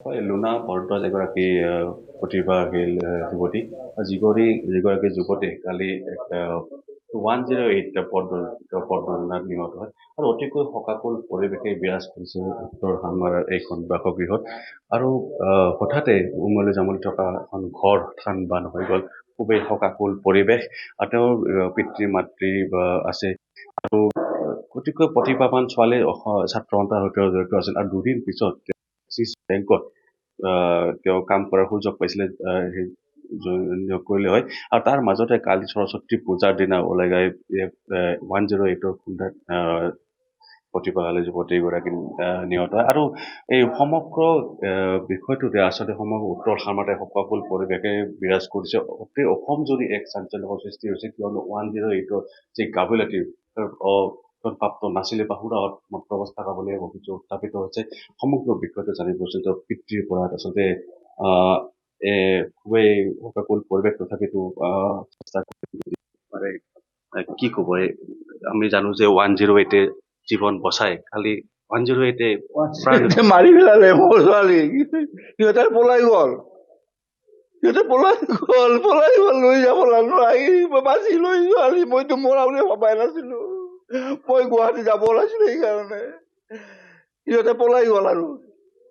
হয়, লুনা ভৰদ্বাজ এগৰাকী প্ৰতিভাশীল যুৱতী। যিগৰাকী যুৱতী কালি 108 পদগণনাত নিহত হয় আৰু অতিকৈ শোকাকুল পৰিৱেশে বিৰাজ কৰিছে উত্তৰ হাংমাৰাৰ এইখন বাসগৃহত। আৰু হঠাতে উমলি জামলি থকা এখন ঘৰ থান বান হৈ গ'ল। খুবেই শোকাকুল পৰিৱেশ। আৰু তেওঁৰ পিতৃ মাতৃ আছে আৰু অতিকৈ প্ৰতিভাৱান ছোৱালী ছাত্ৰ সন্থাৰ সৈতে জড়িত আছিল। আৰু দুদিন পিছত এক্সিছ বেংকত তেওঁ কাম কৰাৰ সুযোগ পাইছিলে, নিয়োগ কৰিলে হয়। আৰু তাৰ মাজতে কালি সৰস্বতী পূজাৰ দিনা ওলাই গাই 108ৰ খুন্দাত প্ৰতিভাশালী যুৱতীগৰাকী নিহত হয়। আৰু এই সমগ্ৰ বিষয়টোতে আচলতে সমগ্ৰ উত্তৰ হাংমাৰাতে শোকাকুল পৰিৱেশে বিৰাজ কৰিছে। গোটেই অসম যদি এক চাঞ্চল্যকৰ সৃষ্টি হৈছে, কিয়নো 108ৰ যি গাফিলতি প্ৰাপ্ত নাছিলে বা সুৰাহত অৱস্থা বুলি অভিযোগ উত্থাপিত হৈছে। সমগ্ৰ বিষয়টো জানিব বিচাৰিছো পিতৃৰ পৰা আচলতে খুবেই শোকাকুল পৰিৱেশ। তথাপিতো কি ক'ব, আমি জানো যে 108 জীৱন বচাই, খালি 108 মাৰি পেলালে মোৰ ছোৱালী। সিহঁতে পলাই গ'ল লৈ যাব বাচি লৈ ছোৱালী। মইতো মৰা বুলি ভবাই নাছিলো। মই গুৱাহাটী যাব ওলাইছিলো, সেইকাৰণে সিহঁতে পলাই গ'ল। আৰু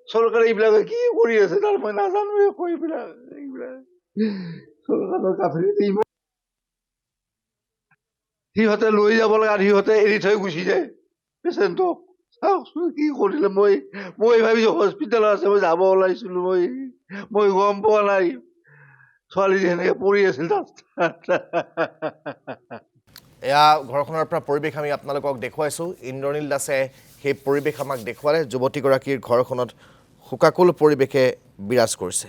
চৰকাৰে এইবিলাকে কি কৰি আছে তাৰ মই নাজানো। এইবিলাক চৰকাৰৰ গাফিলতি। সিহঁতে লৈ যাব লাগে আৰু সিহঁতে এৰি থৈ গুচি যায় পেচেণ্টক। চাওকচোন কি কৰিলে। মই ভাবিছো হস্পিটেলত আছে, মই যাব ওলাইছিলো। মই গম পোৱা নাই ছোৱালী যেনেকে পৰি আছিল তাত। এয়া ঘৰখনৰ পৰা পৰিৱেশ আমি আপোনালোকক দেখুৱাইছোঁ। ইন্দ্ৰনীল দাসে সেই পৰিৱেশ আমাক দেখুৱালে। যুৱতীগৰাকীৰ ঘৰখনত শোকাকুল পৰিৱেশে বিৰাজ কৰিছে।